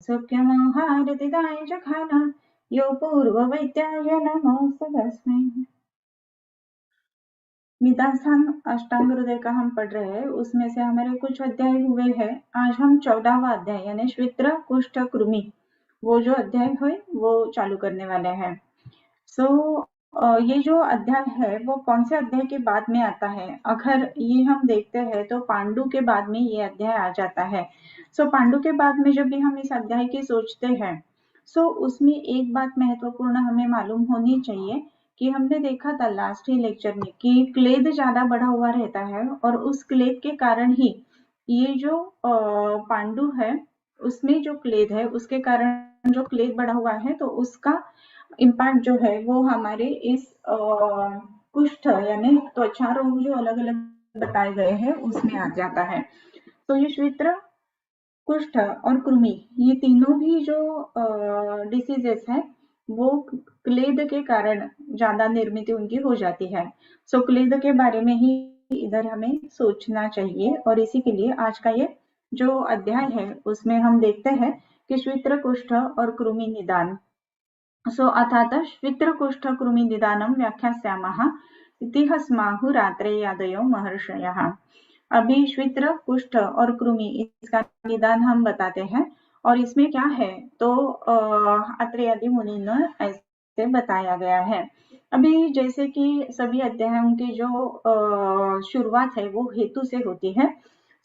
सौख्यमाहारतिदाय च खाना यो पूर्ववैद्याय नमोऽस्तु तस्मै। निदान अष्टांग हृदय का हम पढ़ रहे हैं, उसमें से हमारे कुछ अध्याय हुए हैं। आज हम 14वां अध्याय यानी श्वित्र कुष्ठ कृमि वो जो अध्याय है वो चालू करने वाले हैं। ये जो अध्याय है वो कौन से अध्याय के बाद में आता है? अगर ये हम देखते हैं तो पांडु के बाद में ये अध्याय आ जाता है। पांडु के बाद में जब भी हम इस अध्याय की सोचते हैं उसमें एक बात महत्वपूर्ण हमें मालूम होनी चाहिए कि हमने देखा था लास्ट ही लेक्चर में कि क्लेद ज्यादा बढ़ा हुआ रहता है और उस क्लेद के कारण ही ये जो पांडु है उसमें जो क्लेद है उसके कारण जो क्लेद बढ़ा हुआ है तो उसका इम्पैक्ट जो है वो हमारे इस कुष्ठ यानी त्वचा रोग जो अलग अलग बताए गए हैं उसमें आ जाता है। तो ये श्वित्र कुष्ठ और कृमि ये तीनों भी जो डिसीजेस है वो क्लेद के कारण ज्यादा निर्मित उनकी हो जाती है। क्लेद के बारे में ही इधर हमें सोचना चाहिए और इसी के लिए आज का ये जो अध्याय है उसमें हम देखते हैं कि श्वित्र कुष्ठ और कृमि निदान। अथात श्वित्र कुष्ठ कृमि निदानं व्याख्यास्यामः इति हस्माहुरात्रेयादयो महर्षयः। अभी श्वित्र कुष्ठ और कृमि इसका निदान हम बताते हैं और इसमें क्या है तो अत्रेयादि मुनि ने ऐसे बताया गया है। अभी जैसे कि सभी अध्यायों की जो शुरुआत है वो हेतु से होती है।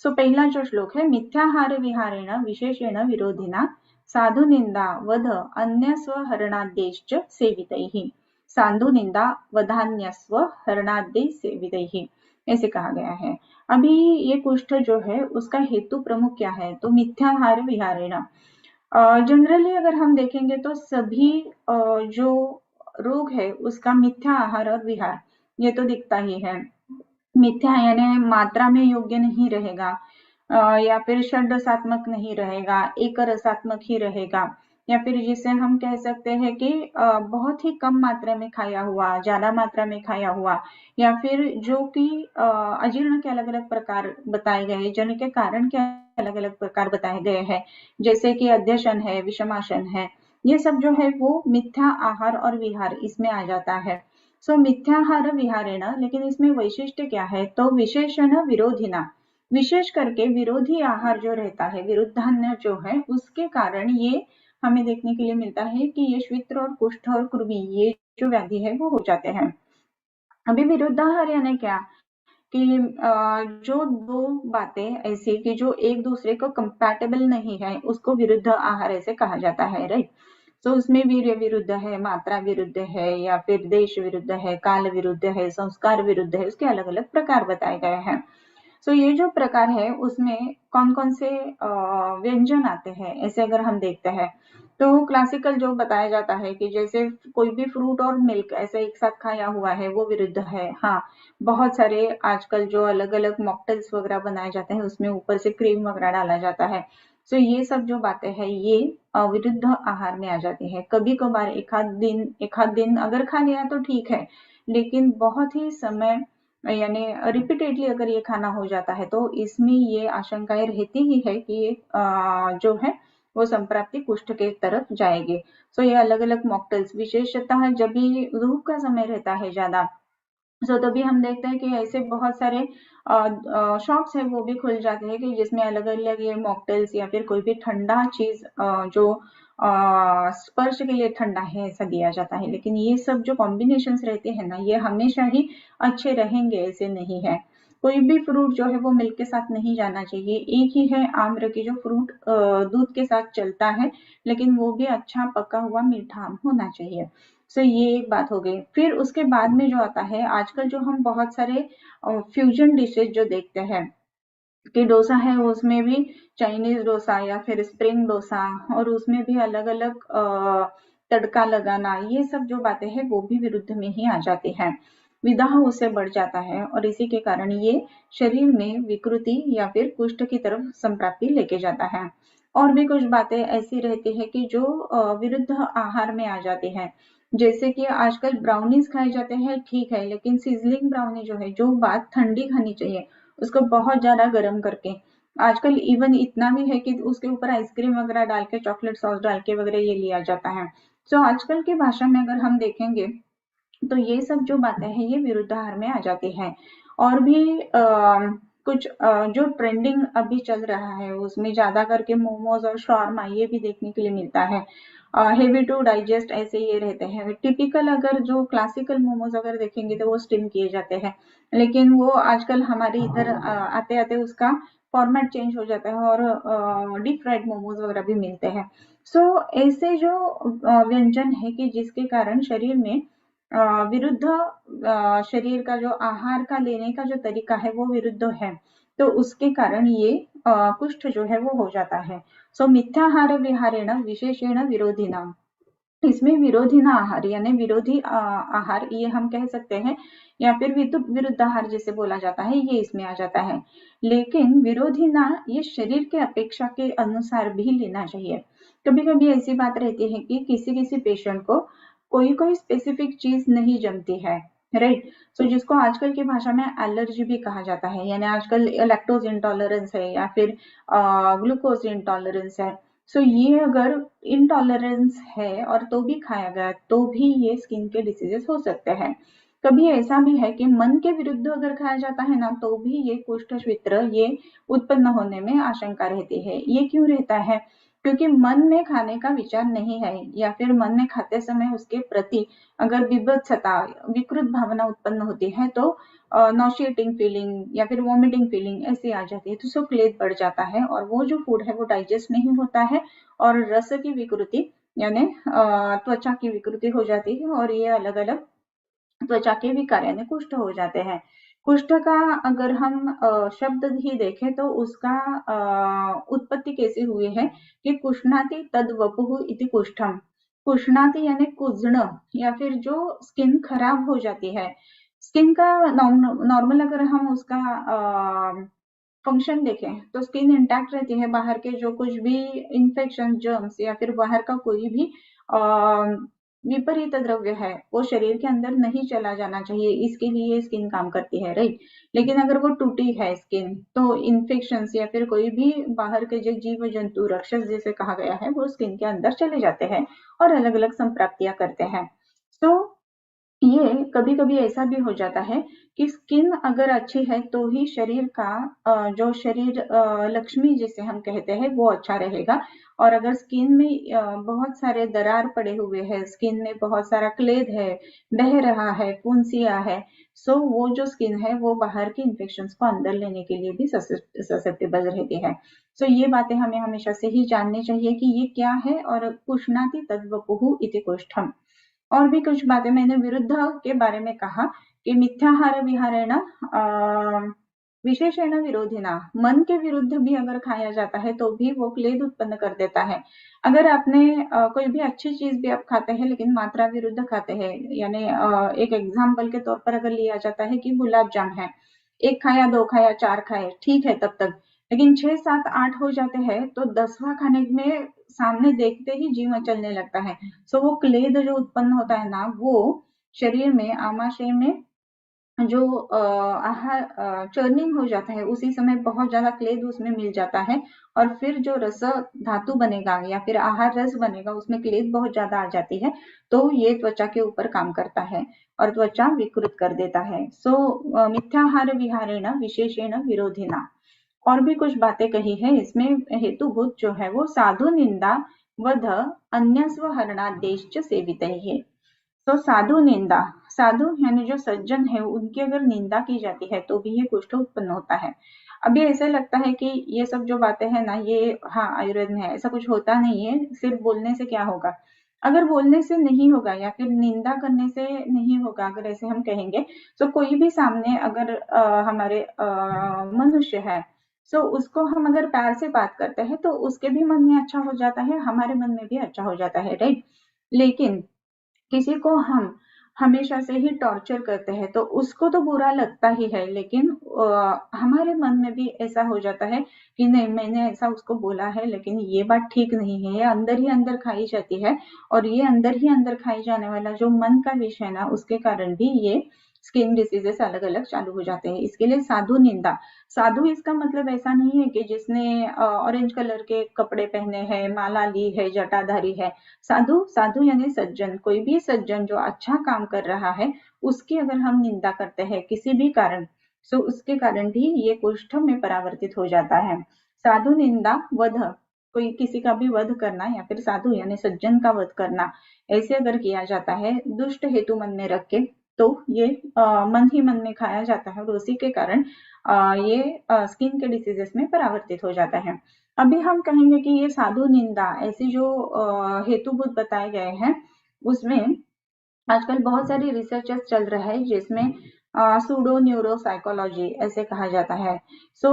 पहला जो श्लोक है मिथ्याहार विहारेण विशेषेण विरोधिना साधु निंदा वध अन्य स्वहरणाद्यैश्च सेवितैः। साधु निंदा वधान्यस्व हरणाद्यै सेवितैः ऐसे कहा गया है। अभी ये कुष्ठ जो है उसका हेतु प्रमुख क्या है तो मिथ्याहार विहारेण। जनरली अगर हम देखेंगे तो सभी जो रोग है उसका मिथ्या आहार और विहार ये तो दिखता ही है। मिथ्या यानी मात्रा में योग्य नहीं रहेगा या फिर षड्रसात्मक नहीं रहेगा, एक रसात्मक ही रहेगा या फिर जिसे हम कह सकते हैं कि बहुत ही कम मात्रा में खाया हुआ, ज्यादा मात्रा में खाया हुआ या फिर जो कि अजीर्ण के अलग अलग प्रकार बताए गए, जन के कारण के अलग अलग प्रकार बताए गए हैं, जैसे कि अध्यशन है, विषमाशन है, ये सब जो है वो मिथ्या आहार और विहार इसमें आ जाता है। मिथ्याहार विहारेण, लेकिन इसमें वैशिष्ट्य क्या है तो विशेषण विरोधिना, विशेष करके विरोधी आहार जो रहता है, विरुद्धान्य जो है उसके कारण ये हमें देखने के लिए मिलता है कि ये श्वित्र और कुष्ठ और कृमि ये जो व्याधि है वो हो जाते हैं। अभी विरुद्धाहार यानी क्या कि जो दो बातें ऐसी कि जो एक दूसरे को कंपैटिबल नहीं है उसको विरुद्ध आहार ऐसे कहा जाता है, राइट। उसमें वीर्य विरुद्ध है, मात्रा विरुद्ध है या फिर देश विरुद्ध है, काल विरुद्ध है, संस्कार विरुद्ध है, उसके अलग अलग प्रकार बताए गए हैं। ये जो प्रकार है उसमें कौन कौन से व्यंजन आते हैं ऐसे अगर हम देखते हैं तो क्लासिकल जो बताया जाता है कि जैसे कोई भी फ्रूट और मिल्क ऐसे एक साथ खाया हुआ है वो विरुद्ध है। हाँ, बहुत सारे आजकल जो अलग अलग मॉकटेल्स वगैरह बनाए जाते हैं उसमें ऊपर से क्रीम वगैरह डाला जाता है। ये सब जो बातें हैं ये विरुद्ध आहार में आ जाती है। कभी कभार एक आध दिन अगर खा लिया तो ठीक है, लेकिन बहुत ही समय यानी रिपीटेडली अगर ये खाना हो जाता है तो इसमें ये आशंकाएं रहती ही है कि ये जो है वो संप्राप्ति कुष्ठ के तरफ जाएगी। ये अलग अलग मॉकटेल्स विशेषतः जब भी धूप का समय रहता है ज्यादा तभी हम देखते हैं कि ऐसे बहुत सारे शॉप्स है वो भी खुल जाते हैं कि जिसमें अलग अलग ये मॉकटेल्स या फिर कोई भी ठंडा चीज जो स्पर्श के लिए ठंडा है ऐसा दिया जाता है। लेकिन ये सब जो कॉम्बिनेशंस रहते हैं ना ये हमेशा ही अच्छे रहेंगे ऐसे नहीं है। कोई भी फ्रूट जो है वो मिल्क के साथ नहीं जाना चाहिए। एक ही है आम्र की जो फ्रूट दूध के साथ चलता है, लेकिन वो भी अच्छा पका हुआ मीठा आम होना चाहिए। ये एक बात हो गई। फिर उसके बाद में जो आता है आजकल जो हम बहुत सारे फ्यूजन डिशेज जो देखते हैं कि डोसा है उसमें भी चाइनीज डोसा या फिर स्प्रिंग डोसा और उसमें भी अलग अलग तड़का लगाना, ये सब जो बातें हैं वो भी विरुद्ध में ही आ जाती हैं। विदाह उससे बढ़ जाता है और इसी के कारण ये शरीर में विकृति या फिर कुष्ठ की तरफ संप्राप्ति लेके जाता है। और भी कुछ बातें ऐसी रहती है कि जो विरुद्ध आहार में आ जाती है। जैसे कि आजकल ब्राउनीज खाए जाते हैं ठीक है, लेकिन सीजलिंग ब्राउनी जो है जो बात ठंडी खानी चाहिए उसको बहुत ज्यादा गर्म करके आजकल इवन इतना भी है कि उसके ऊपर आइसक्रीम वगैरह डाल के, चॉकलेट सॉस डाल के वगैरह ये लिया जाता है। सो आजकल की भाषा में अगर हम देखेंगे तो ये सब जो बातें हैं ये विरुद्धाहार में आ जाती हैं। और भी कुछ जो ट्रेंडिंग अभी चल रहा है उसमें ज्यादा करके मोमोज और शॉर्मा ये भी देखने के लिए मिलता है। हेवी टू डाइजेस्ट ऐसे ये रहते हैं। टिपिकल अगर जो क्लासिकल मोमोज अगर देखेंगे तो वो स्टीम किए जाते हैं, लेकिन वो आजकल हमारे इधर आते आते उसका फॉर्मेट चेंज हो जाता है और डीप फ्राइड मोमोज वगैरह भी मिलते हैं। सो ऐसे जो व्यंजन है कि जिसके कारण शरीर में विरुद्ध शरीर का जो आहार का लेने का जो तरीका है वो विरुद्ध है, तो उसके कारण ये कुष्ठ जो है वो हो जाता है। सो मिथ्याहार विहारेण विशेषेण विरोधिना, इसमें विरोधिना आहार यानी विरोधी आहार ये हम कह सकते हैं, या फिर विरुद्ध आहार जिसे बोला जाता है ये इसमें आ जाता है। लेकिन विरोधिना ये शरीर के अपेक्षा के अनुसार भी लेना चाहिए। कभी कभी ऐसी बात रहती है कि किसी किसी पेशेंट को कोई कोई स्पेसिफिक चीज नहीं जमती है, राइट। सो जिसको आजकल की भाषा में एलर्जी भी कहा जाता है, यानी आजकल लैक्टोज इंटॉलरेंस है या फिर ग्लूकोज इंटॉलरेंस है। सो ये अगर इनटॉलरेंस है और तो भी खाया गया तो भी ये स्किन के डिसीजेस हो सकते हैं। कभी ऐसा भी है कि मन के विरुद्ध अगर खाया जाता है ना तो भी ये कुष्ठ क्षेत्र ये उत्पन्न होने में आशंका रहती है। ये क्यों रहता है? क्योंकि मन में खाने का विचार नहीं है, या फिर मन में खाते समय उसके प्रति अगर विभत्सता विकृत भावना उत्पन्न होती है तो नॉशिएटिंग फीलिंग या फिर वॉमिटिंग फीलिंग ऐसी आ जाती है, तो उसको क्लेद बढ़ जाता है और वो जो फूड है वो डाइजेस्ट नहीं होता है और रस की विकृति यानी त्वचा की विकृति हो जाती है और ये अलग अलग त्वचा के विकार यानी कुष्ठ हो जाते हैं। कुष्ठ का अगर हम शब्द ही देखें तो उसका उत्पत्ति कैसे हुई है कि कुष्णाति तद वपुः इति कुष्ठम। कुष्णाति यानी कुजण, या फिर जो स्किन खराब हो जाती है। स्किन का नॉर्मल अगर हम उसका फंक्शन देखें तो स्किन इंटैक्ट रहती है, बाहर के जो कुछ भी इन्फेक्शन जर्म्स या फिर बाहर का कोई भी विपरीत द्रव्य है वो शरीर के अंदर नहीं चला जाना चाहिए, इसके लिए स्किन काम करती है, राइट। लेकिन अगर वो टूटी है स्किन तो इन्फेक्शन या फिर कोई भी बाहर के जो जीव जंतु राक्षस जैसे कहा गया है वो स्किन के अंदर चले जाते हैं और अलग अलग संप्राप्तियां करते हैं। तो ये कभी कभी ऐसा भी हो जाता है कि स्किन अगर अच्छी है तो ही शरीर का जो शरीर लक्ष्मी जिसे हम कहते हैं वो अच्छा रहेगा। और अगर स्किन में बहुत सारे दरार पड़े हुए हैं, स्किन में बहुत सारा क्लेद है, बह रहा है, फुंसिया है, सो वो जो स्किन है वो बाहर के इन्फेक्शन को अंदर लेने के लिए भी ससेप्टेबल रहती है। सो ये बातें हमें हमेशा से ही जाननी चाहिए कि ये क्या है। और कुष्णाति तद्वपुः इति कुष्ठम। और भी कुछ बातें मैंने विरुद्ध के बारे में कहा कि मिथ्याहार विहारेण विशेषण विरोधिना, मन के विरुद्ध भी अगर खाया जाता है तो भी वो क्लेद उत्पन्न कर देता है। अगर आपने कोई भी अच्छी चीज भी आप खाते हैं लेकिन मात्रा विरुद्ध खाते हैं, यानी एक एग्जाम्पल के तौर पर अगर लिया जाता है कि गुलाब जाम है, एक खाया, दो खाया, चार खाए, ठीक है तब तक, लेकिन 6, 7, 8 हो जाते हैं तो 10वां खाने में सामने देखते ही जी मचलने लगता है। सो वो क्लेद जो उत्पन्न होता है ना वो शरीर में आमाशय में जो आहार चर्निंग हो जाता है उसी समय बहुत ज्यादा क्लेद उसमें मिल जाता है और फिर जो रस धातु बनेगा या फिर आहार रस बनेगा उसमें क्लेद बहुत ज्यादा आ जाती है, तो ये त्वचा के ऊपर काम करता है और त्वचा विकृत कर देता है। सो मिथ्याहार विहारेण विशेषेण विरोधिना। और भी कुछ बातें कही है इसमें। हेतुभूत जो है वो साधु निंदा वध अन्य स्वहरणादेश सेवित है। तो साधु निंदा, साधु यानी जो सज्जन है उनकी अगर निंदा की जाती है तो भी ये कुष्ठ उत्पन्न होता है। अभी ऐसा लगता है कि ये सब जो बातें हैं ना ये हाँ आयुर्वेद में है, ऐसा कुछ होता नहीं है, सिर्फ बोलने से क्या होगा। अगर बोलने से नहीं होगा या फिर निंदा करने से नहीं होगा, अगर ऐसे हम कहेंगे तो कोई भी सामने अगर हमारे मनुष्य है, सो उसको हम अगर प्यार से बात करते हैं तो उसके भी मन में अच्छा हो जाता है, हमारे मन में भी अच्छा हो जाता है, राइट। लेकिन किसी को हम हमेशा से ही टॉर्चर करते हैं तो उसको तो बुरा लगता ही है, लेकिन हमारे मन में भी ऐसा हो जाता है कि नहीं मैंने ऐसा उसको बोला है लेकिन ये बात ठीक नहीं है, ये अंदर ही अंदर खाई जाती है और ये अंदर ही अंदर खाई जाने वाला जो मन का विष है ना उसके कारण भी ये स्किन डिसीजेस अलग अलग चालू हो जाते हैं। इसके लिए साधु निंदा, साधु इसका मतलब ऐसा नहीं है कि जिसने ऑरेंज कलर के कपड़े पहने हैं, माला ली है, जटाधारी है। साधु, साधु यानी सज्जन, कोई भी सज्जन जो अच्छा काम कर रहा है उसकी अगर हम निंदा करते हैं किसी भी कारण, सो उसके कारण भी ये कुष्ठ में परावर्तित हो जाता है। साधु निंदा वध, कोई किसी का भी वध करना या फिर साधु यानी सज्जन का वध करना, ऐसे अगर किया जाता है दुष्ट हेतु मन में रख के, तो ये मन ही मन में खाया जाता है और उसी के कारण ये स्किन के डिसीजेस में परावर्तित हो जाता है। अभी हम कहेंगे कि ये साधु निंदा ऐसी जो हेतुभूत बताए गए हैं उसमें आजकल बहुत सारी रिसर्चेस चल रहा है जिसमें सूडो न्यूरो साइकोलॉजी ऐसे कहा जाता है। सो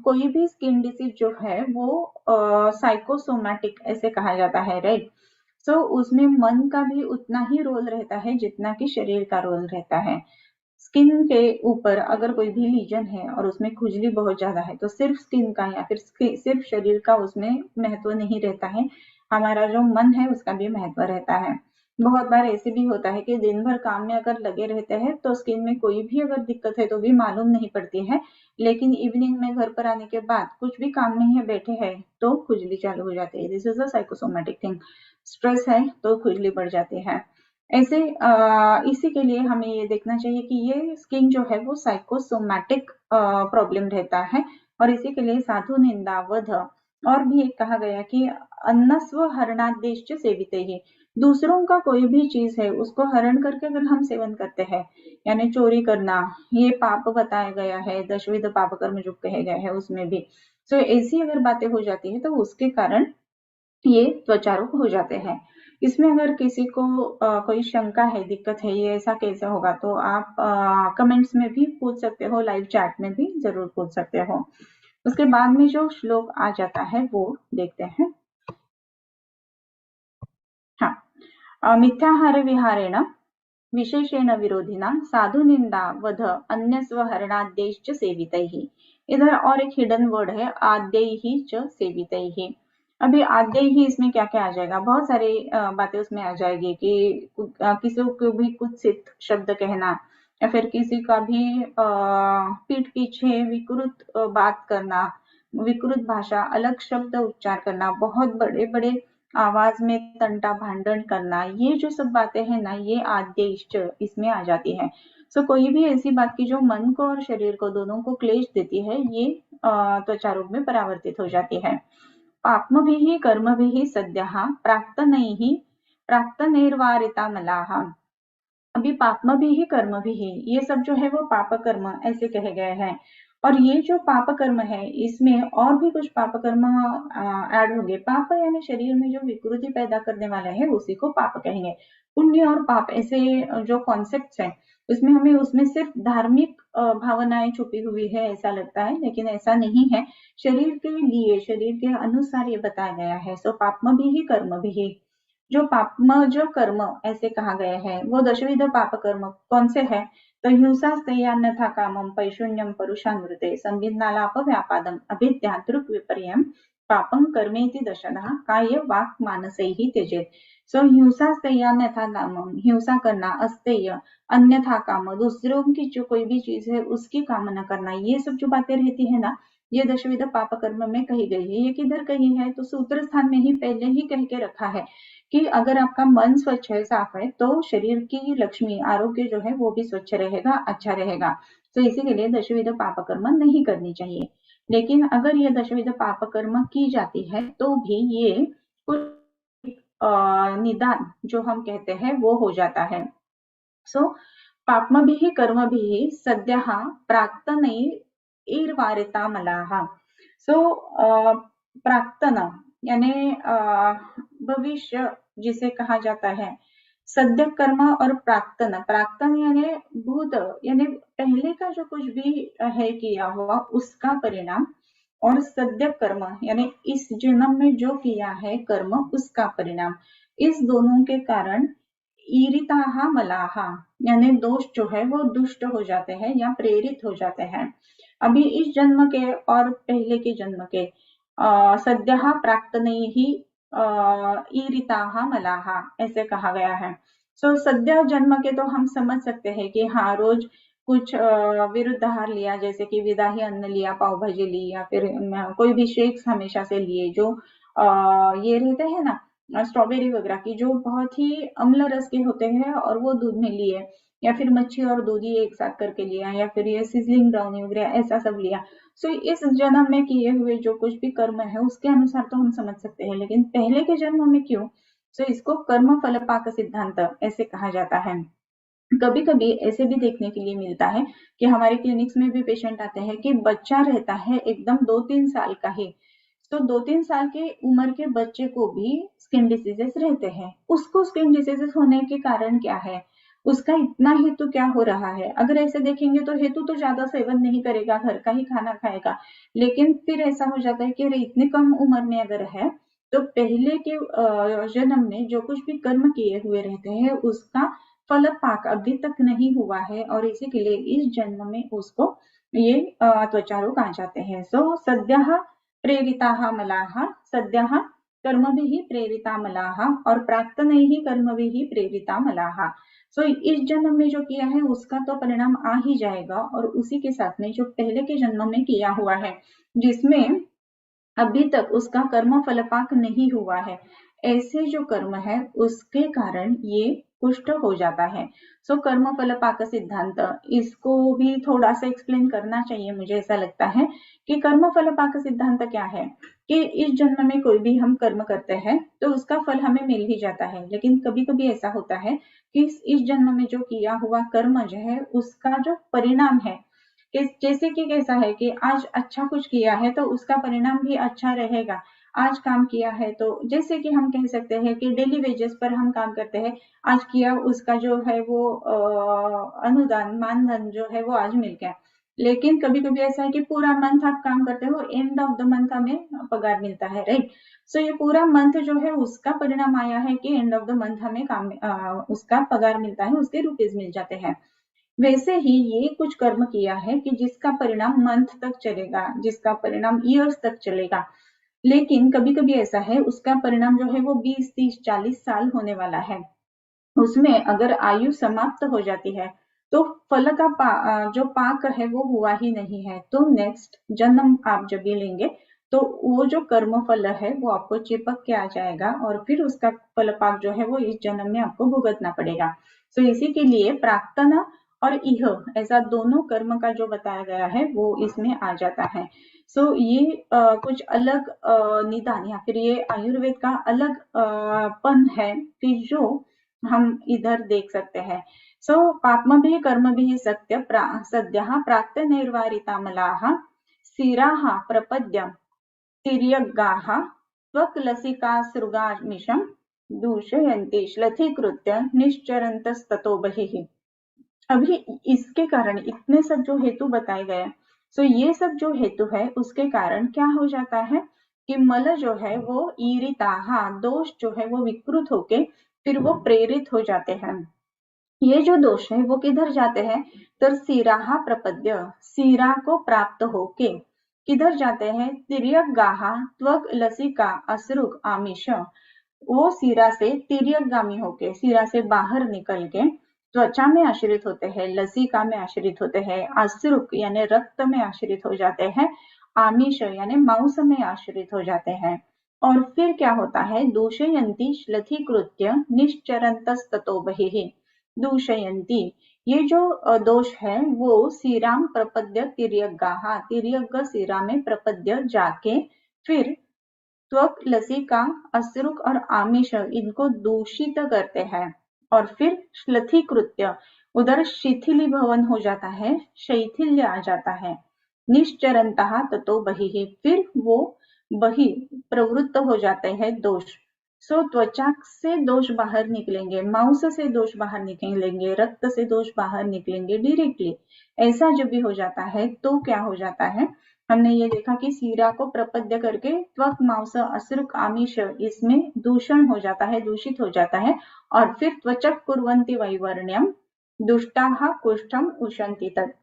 कोई भी स्किन डिसीज जो है वो साइकोसोमैटिक ऐसे कहा जाता है, राइट। सो उसमें मन का भी उतना ही रोल रहता है जितना कि शरीर का रोल रहता है। स्किन के ऊपर अगर कोई भी लीजन है और उसमें खुजली बहुत ज्यादा है तो सिर्फ स्किन का या फिर सिर्फ शरीर का उसमें महत्व नहीं रहता है, हमारा जो मन है उसका भी महत्व रहता है। बहुत बार ऐसे भी होता है कि दिन भर काम में अगर लगे रहते हैं तो स्किन में कोई भी अगर दिक्कत है तो भी मालूम नहीं पड़ती है, लेकिन इवनिंग में घर पर आने के बाद कुछ भी काम नहीं है, बैठे हैं तो खुजली चालू हो जाती है। This is a psychosomatic thing. Stress है तो खुजली बढ़ जाती है। ऐसे इसी के लिए हमें ये देखना चाहिए कि ये स्किन जो है वो साइकोसोमैटिक प्रॉब्लम रहता है और इसी के लिए साधु निंदा वध, और भी एक कहा गया कि अन्नस्व हरणादेश सेवित ही, दूसरों का कोई भी चीज है उसको हरण करके अगर हम सेवन करते हैं, यानी चोरी करना, ये पाप बताया गया है, दशविध पाप कर्म जो कहे गए हैं उसमें भी। तो ऐसी अगर बातें हो जाती है तो उसके कारण ये त्वचारोप हो जाते हैं। इसमें अगर किसी को कोई शंका है, दिक्कत है, ये ऐसा कैसे होगा, तो आप कमेंट्स में भी पूछ सकते हो, लाइव चैट में भी जरूर पूछ सकते हो। उसके बाद में जो श्लोक आ जाता है वो देखते हैं। हाँ, मिथ्याहार विहारेण विशेषेण विरोधिना साधु निंदा वध अन्यस्व हरणाद्यैश्च सेवितैः। इधर और एक हिडन वर्ड है आद्यैः च सेवितैः। अभी आद्यैः इसमें क्या क्या आ जाएगा, बहुत सारी बातें उसमें आ जाएगी कि किसी को भी कुत्सित शब्द कहना या फिर किसी का भी पीठ पीछे विकृत बात करना, विकृत भाषा, अलग शब्द उच्चार करना, बहुत बड़े बड़े आवाज में तंटा भांडन करना, ये जो सब बातें हैं ना, ये आद्यैश्च इसमें आ जाती है। सो कोई भी ऐसी बात की जो मन को और शरीर को दोनों को क्लेश देती है, ये त्वचा रोग में परावर्तित हो जाती है। पाप्मभिः कर्मभिः सद्यः प्राक्तनैः प्राक्तनैर्वारिता मलाः। अभी पापम भी ही कर्म भी ही, ये सब जो है वो पाप कर्म ऐसे कहे गए हैं। और ये जो पाप कर्म है इसमें और भी कुछ पाप कर्म ऐड होंगे। पाप यानी शरीर में जो विकृति पैदा करने वाला है उसी को पाप कहेंगे। पुण्य और पाप ऐसे जो कॉन्सेप्ट्स हैं उसमें हमें उसमें सिर्फ धार्मिक भावनाएं छुपी हुई है ऐसा लगता है, लेकिन ऐसा नहीं है। शरीर के लिए, शरीर के अनुसार ये बताया गया है। सो पापम भी ही कर्म भी ही, जो पापम जो कर्म ऐसे कहा गया है वो दशविध पाप कर्म कौन से है, तो हिंसा स्तेयान्यथा कामम पैशून्यम परुषामृते संविन्नालाप व्यापादम अभिद्या दृक् विपर्यम पापं कर्मेति दशधा काय वाक मानसे ही त्यजेत। सो हिंसा स्तेयान्यथा कामम, हिंसा करना, अस्तेय अन्यथा काम, दूसरों की जो कोई भी चीज है उसकी कामना करना, ये सब जो बातें रहती है ना, ये दशविध पाप कर्म में कही गई है। ये किधर कही है, तो सूत्र स्थान में ही पहले ही कह के रखा है कि अगर आपका मन स्वच्छ है, साफ है, तो शरीर की लक्ष्मी, आरोग्य जो है वो भी स्वच्छ रहेगा, अच्छा रहेगा। तो इसी के लिए दशविध पाप कर्म नहीं करनी चाहिए। लेकिन अगर ये दशविध पाप कर्म की जाती है तो भी ये निदान जो हम कहते हैं वो हो जाता है। सो पाप्मभिः कर्मभिः सद्यः प्राक्तनैर्वारिता मलाः। सो प्राक्तन यानी भविष्य जिसे कहा जाता है, सद्य कर्म और प्राक्तन, प्राक्तन यानी भूत यानी पहले का जो कुछ भी है किया हुआ उसका परिणाम, और सद्य कर्म यानी इस जन्म में जो किया है कर्म उसका परिणाम, इस दोनों के कारण ईरिताहा मलाहा यानी दोष जो है वो दुष्ट हो जाते हैं या प्रेरित हो जाते हैं। अभी इस जन्म के और पहले के जन्म के सद्यः प्राक्तनैः ईरिताः मलाः ऐसे कहा गया है। सो सद्य जन्म के तो हम समझ सकते हैं कि हाँ, रोज कुछ विरुद्ध आहार लिया, जैसे कि विदाही अन्न लिया, पाव भाजी ली, या फिर कोई भी शेक्स हमेशा से लिए जो ये रहते हैं ना, स्ट्रॉबेरी वगैरह की जो बहुत ही अम्ल रस के होते हैं, और वो दूध में लिए, या फिर मच्छी और दूध ही एक साथ करके लिया, या फिर ये सिजलिंग ब्राउनी वगैरह ऐसा सब लिया। सो इस जन्म में किए हुए जो कुछ भी कर्म है उसके अनुसार तो हम समझ सकते हैं, लेकिन पहले के जन्म में क्यों? सो इसको कर्म फल पाक सिद्धांत ऐसे कहा जाता है। कभी कभी ऐसे भी देखने के लिए मिलता है कि हमारे क्लिनिक्स में भी पेशेंट आते हैं कि बच्चा रहता है एकदम 2-3 साल का ही, तो 2-3 साल के उम्र के बच्चे को भी स्किन डिसीजेस रहते हैं। उसको स्किन डिसीजेस होने के कारण क्या है, उसका इतना हेतु क्या हो रहा है? अगर ऐसे देखेंगे तो हेतु तो ज्यादा सेवन नहीं करेगा, घर का ही खाना खाएगा, लेकिन फिर ऐसा हो जाता है कि अरे इतनी कम उम्र में अगर है, तो पहले के जन्म में जो कुछ भी कर्म किए हुए रहते हैं उसका फल पाक अभी तक नहीं हुआ है, और इसी के लिए इस जन्म में उसको ये त्वचा रोग आ जाते हैं। सो सद्यः प्रेरिताः मलाः, सद्यः कर्मभिः प्रेरिता मलाः, और प्राक्तनैः कर्मभिः प्रेरिता मलाः। सो इस जन्म में जो किया है उसका तो परिणाम आ ही जाएगा, और उसी के साथ में जो पहले के जन्म में किया हुआ है जिसमें अभी तक उसका कर्म फलपाक नहीं हुआ है, ऐसे जो कर्म है उसके कारण ये कुष्ठ हो जाता है। सो कर्म फल पाक सिद्धांत, इसको भी थोड़ा सा एक्सप्लेन करना चाहिए, मुझे ऐसा लगता है कि कर्म फल पाक सिद्धांत क्या है कि इस जन्म में कोई भी हम कर्म करते हैं तो उसका फल हमें मिल ही जाता है, लेकिन कभी कभी ऐसा होता है कि इस जन्म में जो किया हुआ कर्म जो है उसका जो परिणाम है, जैसे कि कैसा है कि आज अच्छा कुछ किया है तो उसका परिणाम भी अच्छा रहेगा। आज काम किया है तो जैसे कि हम कह सकते हैं कि डेली वेजेस पर हम काम करते हैं, आज किया उसका जो है वो अनुदान मानधन जो है वो आज मिल गया। लेकिन कभी कभी ऐसा है कि पूरा मंथ आप काम करते हो, एंड ऑफ द मंथ हमें पगार मिलता है, राइट? सो ये पूरा मंथ जो है उसका परिणाम आया है कि एंड ऑफ द मंथ हमें काम उसका पगार मिलता है, उसके रुपीज मिल जाते हैं। वैसे ही ये कुछ कर्म किया है कि जिसका परिणाम मंथ तक चलेगा, जिसका परिणाम ईयर्स तक चलेगा, लेकिन कभी कभी ऐसा है उसका परिणाम जो है वो 20-30-40 साल होने वाला है। उसमें अगर आयु समाप्त हो जाती है तो फल का जो पाक है वो हुआ ही नहीं है, तो नेक्स्ट जन्म आप जब भी लेंगे तो वो जो कर्म फल है वो आपको चिपक के आ जाएगा, और फिर उसका फल पाक जो है वो इस जन्म में आपको भुगतना पड़ेगा। तो इसी के लिए प्राक्तन और इह ऐसा दोनों कर्म का जो बताया गया है वो इसमें आ जाता है। सो ये कुछ अलग निदान या फिर ये आयुर्वेद का अलग पन है कि जो हम इधर देख सकते हैं। सो पाप्मभिः कर्मभिः सद्यः प्राक्तनैर्वारितामलाः स्थिराः प्रपद्य तिर्यग्गाः त्वक्लसिकासृगामिषं दूषयन्ति श्लथीकृत्य निश्चरन्तस्ततो बहिः। अभी इसके कारण इतने सब जो हेतु बताए गए, सो ये सब जो हेतु है उसके कारण क्या हो जाता है कि मल जो है वो ईरिताहा, दोष जो है वो विकृत होके फिर वो प्रेरित हो जाते हैं। ये जो दोष है वो किधर जाते हैं? तो सिराहा प्रपद्य, सिरा को प्राप्त होके किधर जाते हैं? तिर्यगाहा त्वक लसिका असरुक आमिष, वो सिरा से तिर्यकगामी होके, सिरा से बाहर निकल के त्वचा में आश्रित होते हैं, लसिका में आश्रित होते हैं, असरुक यानी रक्त में आश्रित हो जाते हैं, आमिष यानी मांस में आश्रित हो जाते हैं। और फिर क्या होता है? दूषयन्ति श्लथीकृत्य निश्चरन्तस्ततो बहिः। दूषयन्ति, ये जो दोष है वो सिराम प्रपद्य तिर्यग्गाः, तिर्यग्ग सिरा में प्रपद्य जाके फिर त्वक लसिका असरुक और आमिष इनको दूषित करते हैं, और फिर श्लथीकृत्य उधर शिथिली भवन हो जाता है, शैथिल्य आ जाता है। निश्चरन्तः ततो बहिः, फिर वो बहि प्रवृत्त हो जाते हैं दोष। सो त्वचा से दोष बाहर निकलेंगे, मांस से दोष बाहर निकलेंगे, रक्त से दोष बाहर निकलेंगे डायरेक्टली। ऐसा जब भी हो जाता है तो क्या हो जाता है? हमने ये देखा कि सीरा को प्रपद्य करके त्वक मांस असृक आमिष इसमें दूषण हो जाता है, दूषित हो जाता है, और फिर त्वचक कुर्वन्ति वैवर्ण्यम दुष्टाः कुष्ठम उशन्ति तत्,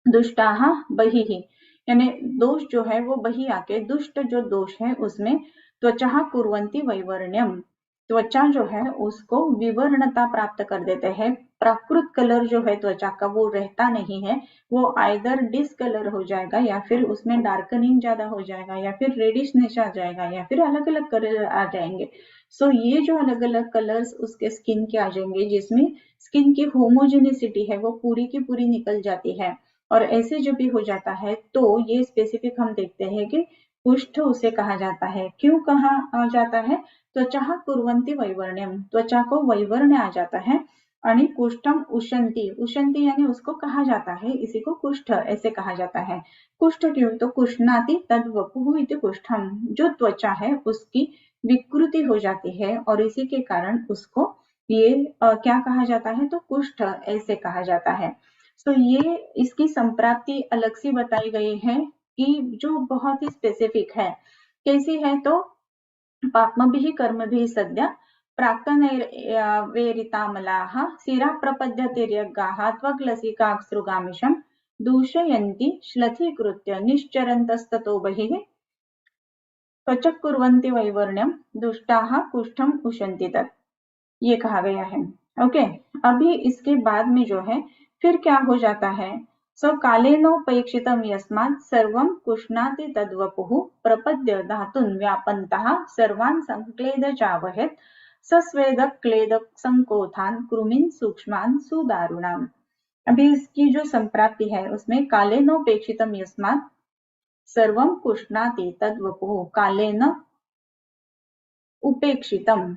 दुष्टाः बहिः यानी दोष जो है वो बही आके दुष्ट जो दोष है उसमें त्वचा कुर्वन्ति वैवर्ण्यम, त्वचा जो है उसको विवर्णता प्राप्त कर देते हैं। प्राकृत कलर जो है त्वचा का वो रहता नहीं है, वो आइदर डिसकलर हो जाएगा या फिर उसमें डार्कनिंग ज्यादा हो जाएगा या फिर रेडिशनेस आ जाएगा या फिर अलग अलग कलर आ जाएंगे। सो ये जो अलग अलग कलर्स उसके स्किन के आ जाएंगे जिसमें स्किन की होमोजेनिसिटी है वो पूरी की पूरी निकल जाती है। और ऐसे जब भी हो जाता है तो ये स्पेसिफिक हम देखते हैं कि कुष्ठ उसे कहा जाता है। क्यों कहा जाता है? त्वचा कुर्वन्ति वैवर्ण्यम, त्वचा को वैवर्ण्य आ जाता है। आणि कुष्ठम उशंती, उशंती यानी उसको कहा जाता है, इसी को कुष्ठ ऐसे कहा जाता है। कुष्ठ क्यों? तो कुष्णाति तद्वपुः इति कुष्ठम, जो त्वचा है उसकी विकृति हो जाती है और इसी के कारण उसको ये क्या कहा जाता है? तो कुष्ठ ऐसे कहा जाता है। तो ये इसकी संप्राप्ति अलग से बताई गई है कि जो बहुत ही स्पेसिफिक है। कैसी है? तो पाप्मभिः कर्मभिः सद्य प्राक्तनैवेरितामलाः शिरः प्रपद्यतिर्यज्ञाः त्वग्लसिकाश्रुगामिषं दूषयन्ति श्लथीकृत्य निश्चरन्तस्ततो बहिः त्वचः कुर्वन्ति वैवर्ण्यं दुष्टाः कुष्ठम उशन्ति तत्, ये कहा गया है। ओके, अभी इसके बाद में जो है फिर क्या हो जाता है? कालेनोपेक्षितं यस्मात् सर्वं कुष्णाति तद्वपुः प्रपद्य धातून् व्यापन्तः सर्वान् संक्लेदचावहेत् सस्वेद क्लेद संकोथान् कृमीन् सूक्ष्मान् सुदारुणाम्। अभी इसकी जो संप्राप्ति है उसमें कालेनोपेक्षितं यस्मात् सर्वं कुष्णाति तद्वपुः, कालेन उपेक्षितम,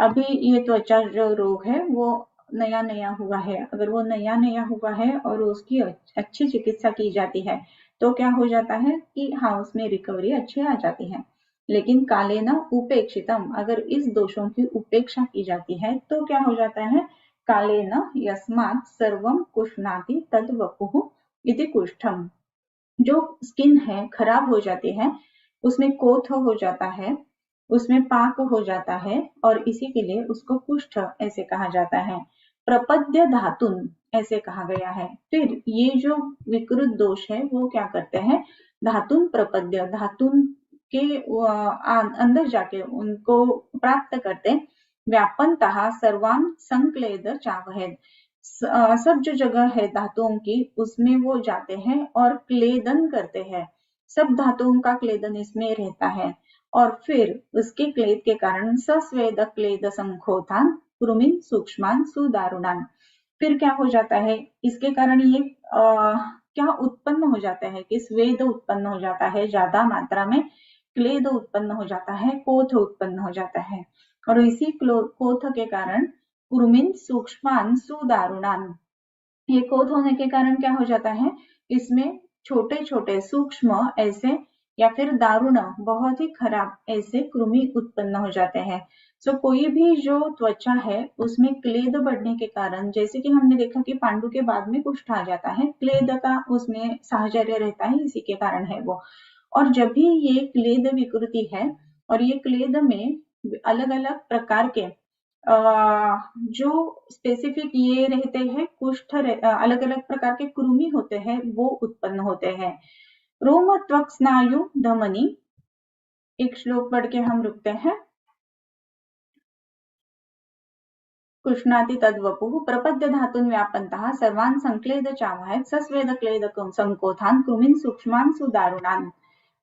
अभी ये त्वचा जो रोग है वो नया नया हुआ है। अगर वो नया नया हुआ है और उसकी अच्छी चिकित्सा की जाती है तो क्या हो जाता है कि हाँ उसमें रिकवरी अच्छी आ जाती है। लेकिन कालेन उपेक्षितम, अगर इस दोषों की उपेक्षा की जाती है तो क्या हो जाता है? कालेन यस्मात् सर्वं कुष्णाति तद्वपुः इति कुष्ठम, जो स्किन है खराब हो जाती है, उसमें कोथ हो जाता है, उसमें पाक हो जाता है और इसी के लिए उसको कुष्ठ ऐसे कहा जाता है। प्रपद्य धातुन ऐसे कहा गया है। फिर ये जो विकृत दोष है वो क्या करते हैं? धातुन प्रपद्य, धातुन के अंदर जाके उनको प्राप्त करते। व्यापनतः सर्वान संक्लेद चावहेद, सब जो जगह है धातुओं की उसमें वो जाते हैं और क्लेदन करते हैं। सब धातुओं का क्लेदन इसमें रहता है और फिर उसके क्लेद के कारण सस्वेद क्लेद संखोथान कृमिन सूक्ष्मान सुदारुणान, फिर क्या हो जाता है? इसके कारण ये क्या उत्पन्न हो जाता है कि स्वेद उत्पन्न हो जाता है, ज्यादा मात्रा में क्लेद उत्पन्न हो जाता है, कोथ उत्पन्न हो जाता है और इसी कोथ के कारण कृमिन सूक्ष्मान सुदारुणान, ये कोथ होने के कारण क्या हो जाता है? इसमें छोटे छोटे सूक्ष्म ऐसे या फिर दारुण बहुत ही खराब ऐसे कृमि उत्पन्न हो जाते हैं। कोई भी जो त्वचा है उसमें क्लेद बढ़ने के कारण, जैसे कि हमने देखा कि पांडु के बाद में कुष्ठ आ जाता है, क्लेद का उसमें साहचर्य रहता है, इसी के कारण है वो। और जब भी ये क्लेद विकृति है और ये क्लेद में अलग अलग प्रकार के जो स्पेसिफिक ये रहते हैं कुष्ठ, अलग अलग प्रकार के कृमि होते हैं वो उत्पन्न होते हैं। रोम त्वक स्नायु धमनी, एक श्लोक पढ़ के हम रुकते हैं। कुष्णाति तद्वपुः प्रपद्य धातुन व्यापन्तः सर्वान् संक्लेद चावहेत् सस्वेद क्लेद संकोथान् कृमीन् सूक्ष्मान् सुदारुणान्।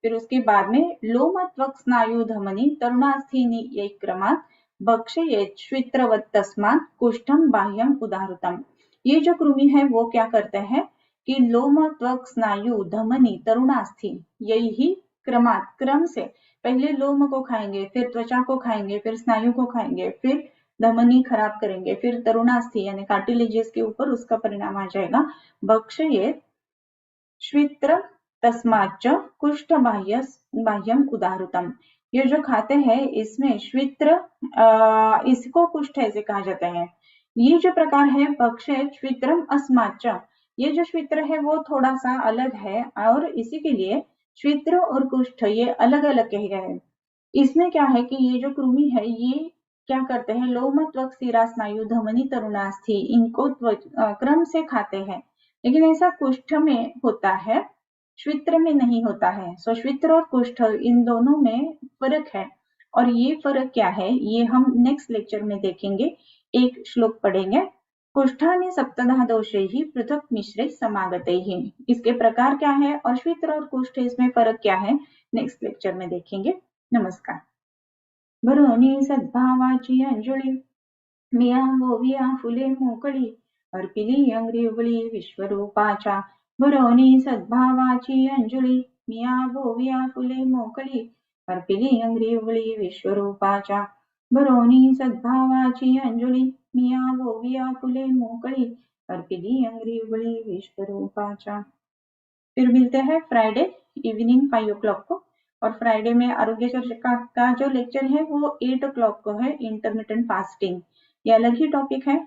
फिर उसके बाद में लोम त्वक स्नायु धमनी तरुणास्थीनि यैक्रमात् भक्षयेत् श्वित्रवत् तस्मात् कुष्ठम बाह्यम उदाहृतम। ये जो कृमि है वो क्या करते हैं कि लोम त्वक स्नायु धमनी तरुणास्थि, यही क्रमात्, क्रम से पहले लोम को खाएंगे, फिर त्वचा को खाएंगे, फिर स्नायु को खाएंगे, फिर धमनी खराब करेंगे, फिर तरुणास्थि यानी कार्टिलेजेस के ऊपर उसका परिणाम आ जाएगा। भक्षयेत् श्वित्र तस्माच्च कुष्ठ बाह्यम उदाहृतम, ये जो खाते हैं इसमें श्वित्र, इसको कुष्ठ ऐसे कहा जाता है। ये जो प्रकार है भक्षयेत् श्वित्रम अस्माच्च, ये जो श्वित्र है वो थोड़ा सा अलग है और इसी के लिए श्वित्र और कुष्ठ ये अलग अलग कहे गए हैं। इसमें क्या है कि ये जो कृमि है ये क्या करते हैं? लोम त्वक शिरा स्नायु धमनी तरुणास्थि, इनको क्रम से खाते हैं, लेकिन ऐसा कुष्ठ में होता है, श्वित्र में नहीं होता है। श्वित्र और कुष्ठ इन दोनों में फर्क है। और ये फर्क क्या है ये हम नेक्स्ट लेक्चर में देखेंगे। एक श्लोक पढ़ेंगे। कुष्ठानि सप्तधा दोषैः पृथक मिश्रे समागतैः। इसके प्रकार क्या है और श्वेत्र और कुष्ठ इसमें फर्क क्या है नेक्स्ट लेक्चर में देखेंगे। नमस्कार। भरोनी सद्भावाची अंजली मिया गोविया फुले मोकळी अर्पिली अंग्रिवळी विश्वरूपाच्या भरोनी सद्भावाची अंजली मिया गोविया फुले मोकळी अर्पिली अंग्रिवळी विश्वरूपाच्या भरोनी सद्भावाची अंजली मिया गोविया फुले मोकळी अर्पिली अंग्रिवळी विश्वरूपाच्या। फिर मिलते हैं फ्राइडे इवनिंग 5 o'clock को। और फ्राइडे में आरोग्य चर्चा का जो लेक्चर है वो 8 o'clock को है, इंटरमिटेंट फास्टिंग। ये अलग ही टॉपिक है।